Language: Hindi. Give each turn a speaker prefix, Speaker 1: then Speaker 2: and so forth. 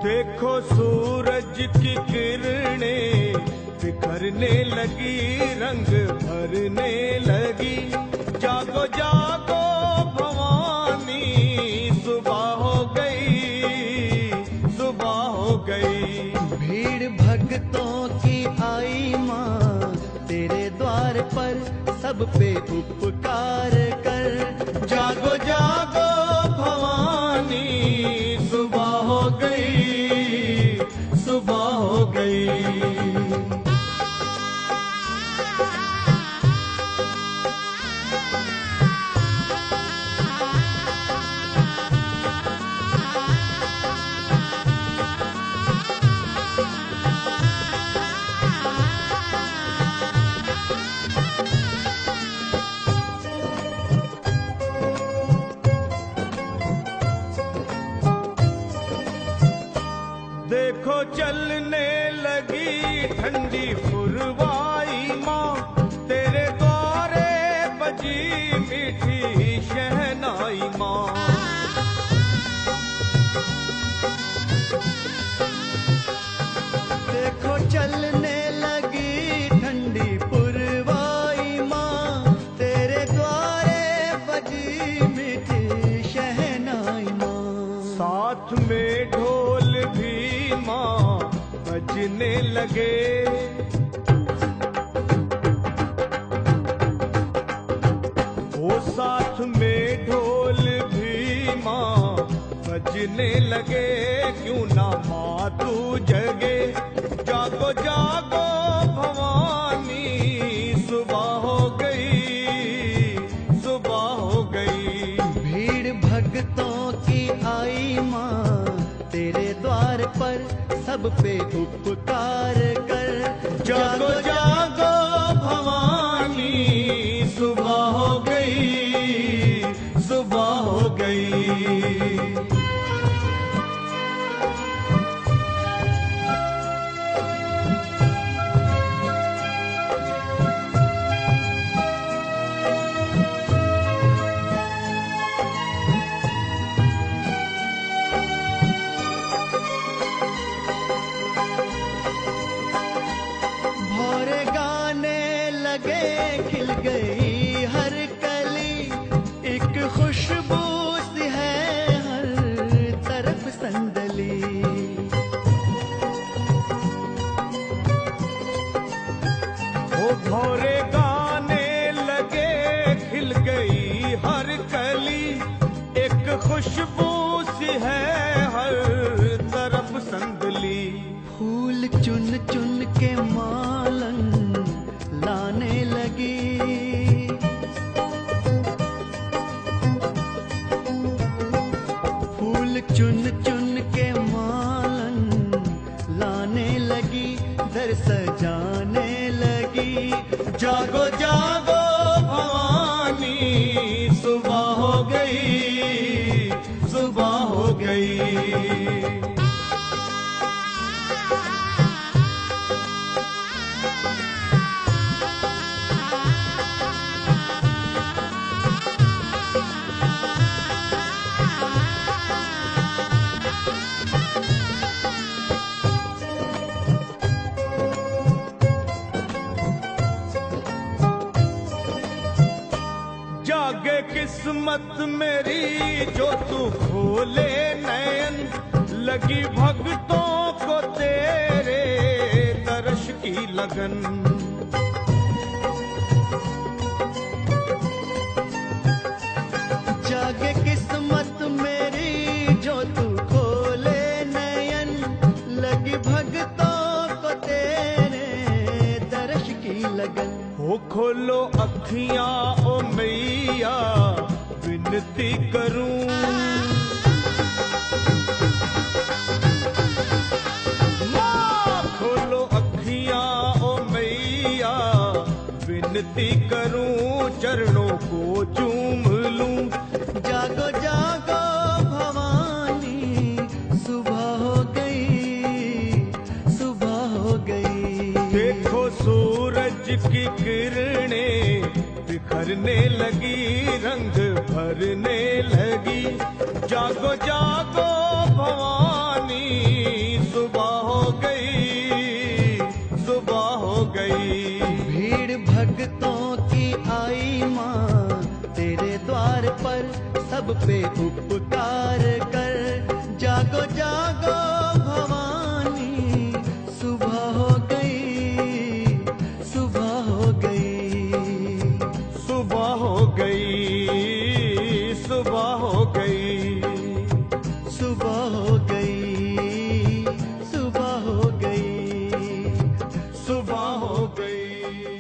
Speaker 1: देखो सूरज की किरणें बिखरने लगी, रंग भरने लगी। जागो जागो भवानी, सुबह हो गई, सुबह हो गई।
Speaker 2: भीड़ भक्तों की आई माँ तेरे द्वार पर, सब पे उपकार कर।
Speaker 1: जागो जागो भवानी, सुबह हो गई, सुबह हो गई। देखो चलने लगी ठंडी पुरवाई माँ, तेरे द्वारे बजी मीठी शहनाई माँ।
Speaker 2: देखो चलने लगी ठंडी पुरवाई माँ, तेरे द्वारे बजी मीठी शहनाई माँ।
Speaker 1: साथ में ढोल भी माँ बजने लगे, वो साथ में ढोल भी माँ बजने लगे। क्यों ना माँ तू जगे, जागो जागो भवानी, सुबह हो गई, सुबह हो गई।
Speaker 2: भीड़ भक्तों की आई माँ तेरे द्वार पर, सब पे उपकार कर।
Speaker 1: जागो जागो भवानी, सुबह हो गई, सुबह हो गई।
Speaker 2: भौरे गाने लगे, खिल गई हर कली, एक खुशबू सी है हर तरफ संदली।
Speaker 1: वो भौरे गाने लगे, खिल गई हर कली, एक खुशबू सी है हर तरफ संदली।
Speaker 2: फूल चुन चुन के मालन लाने लगी, फूल चुन चुन के मालन लाने लगी, दर सजाने लगी।
Speaker 1: जागो जागो भवानी, सुबह हो गई, सुबह हो गई। जागे किस्मत मेरी जो तू खोले नयन, लगी भक्तों को तेरे दर्श की लगन।
Speaker 2: जागे किस्मत मेरी जो तू खोले नयन, लगी भक्तों को तेरे दर्श की लगन।
Speaker 1: हो खोलो अखियां ओ मैया, विनती करूं। माँ खोलो अखियां ओ मैया, विनती करूं, चरणों को चूम रंग भरने लगी। जागो जागो भवानी, सुबह हो गई, सुबह हो गई।
Speaker 2: भीड़ भक्तों की आई माँ तेरे द्वार पर, सब पे उपकार कर। जागो जागो भवानी, सुबह हो गई, सुबह हो गई।
Speaker 1: सुबह हो गई, सुबह हो गई।
Speaker 2: सुबह हो गई, सुबह हो गई।
Speaker 1: सुबह हो गई।